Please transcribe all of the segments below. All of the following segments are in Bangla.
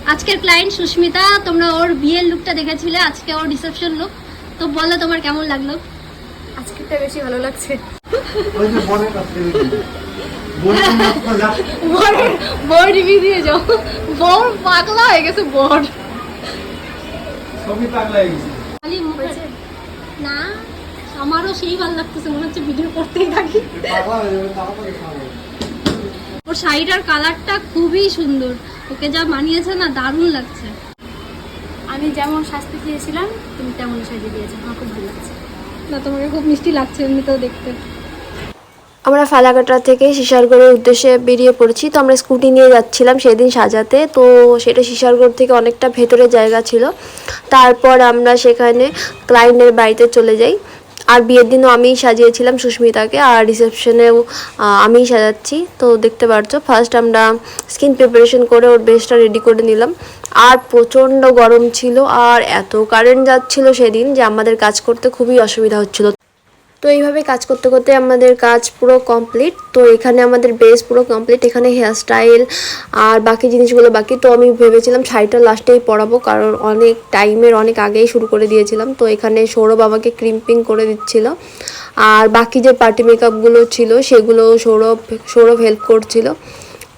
আজকের ক্লায়েন্ট সুস্মিতা, তোমরা ওর বিয়ের লুকটা দেখেছিলে, আজকে ওর রিসেপশন লুক। তো বলো তোমার কেমন লাগলো? আজকেরটা বেশি ভালো লাগছে। বর রিভিউ দিয়ে যাও। বর পাগলা হয়ে গেছে। বর সবই পাগলা হয়ে গেছে। খালি মুখে না, আমারও সেই ভালো লাগতেছে, মনে হচ্ছে ভিডিও করতেই থাকি। ওর শাড়িটার কালারটা খুবই সুন্দর, ওকে যা মানিয়েছে না, দারুণ লাগছে। আমি যেমন সাজতে চেয়েছিলাম তুমি তেমন সাজিয়ে দিয়েছো, আমার খুব ভালো লাগছে। না, তোমাকে খুব মিষ্টি লাগছে এমনিতেও দেখতে। আমরা ফালাকাটা থেকে শিশারগড়ের উদ্দেশ্যে বেরিয়ে পড়েছি। তো আমরা স্কুটি নিয়ে যাচ্ছিলাম সেদিন সাজাতে। তো সেটা শিশারগড় থেকে অনেকটা ভেতরে জায়গা ছিল। তারপর আমরা সেখানে ক্লায়েন্টের বাড়িতে চলে যাই। আর বিয়ের দিনও আমিই সাজিয়েছিলাম সুস্মিতাকে, আর রিসেপশনেও আমিই সাজাচ্ছি। তো দেখতে পাচ্ছ, ফার্স্ট আমরা স্কিন প্রিপারেশন করে ওর বেসটা রেডি করে নিলাম। আর প্রচণ্ড গরম ছিল, আর এত কারেন্ট যাচ্ছিল সেদিন যে আমাদের কাজ করতে খুবই অসুবিধা হচ্ছিল। তো এইভাবে কাজ করতে করতে আমাদের কাজ পুরো কমপ্লিট। তো এখানে আমাদের বেস পুরো কমপ্লিট, এখানে হেয়ার স্টাইল আর বাকি জিনিসগুলো বাকি। তো আমি ভেবেছিলাম শাড়িটা লাস্টেই পরাবো, কারণ অনেক আগেই শুরু করে দিয়েছিলাম। তো এখানে সৌরভ আমাকে ক্রিম্পিং করে দিচ্ছিল, আর বাকি যে পার্টি মেকআপগুলো ছিল সেগুলো সৌরভ হেল্প করছিল।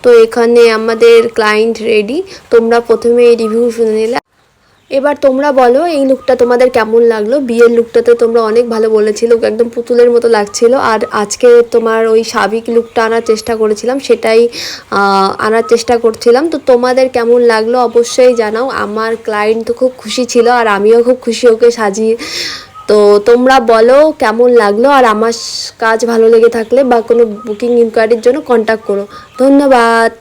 তো এখানে আমাদের ক্লায়েন্ট রেডি। তোমরা প্রথমে রিভিউ শুনে নিলে, এবার তোমরা বলো এই লুকটা তোমাদের কেমন লাগলো। বিয়ের লুকটাতে তোমরা অনেক ভালো বলেছিলে, একদম পুতুলের মতো লাগছিল। আর আজকে তোমার ওই সাবিক লুকটা আনার চেষ্টা করেছিলাম, সেটাই আনার চেষ্টা করছিলাম। তো তোমাদের কেমন লাগলো অবশ্যই জানাও। আমার ক্লায়েন্ট তো খুব খুশি ছিল, আর আমিও খুব খুশি ওকে সাজিয়ে। তো তোমরা বলো কেমন লাগলো, আর আমার কাজ ভালো লেগে থাকলে বা কোনো বুকিং ইনকোয়ারির জন্য কন্ট্যাক্ট করো। ধন্যবাদ।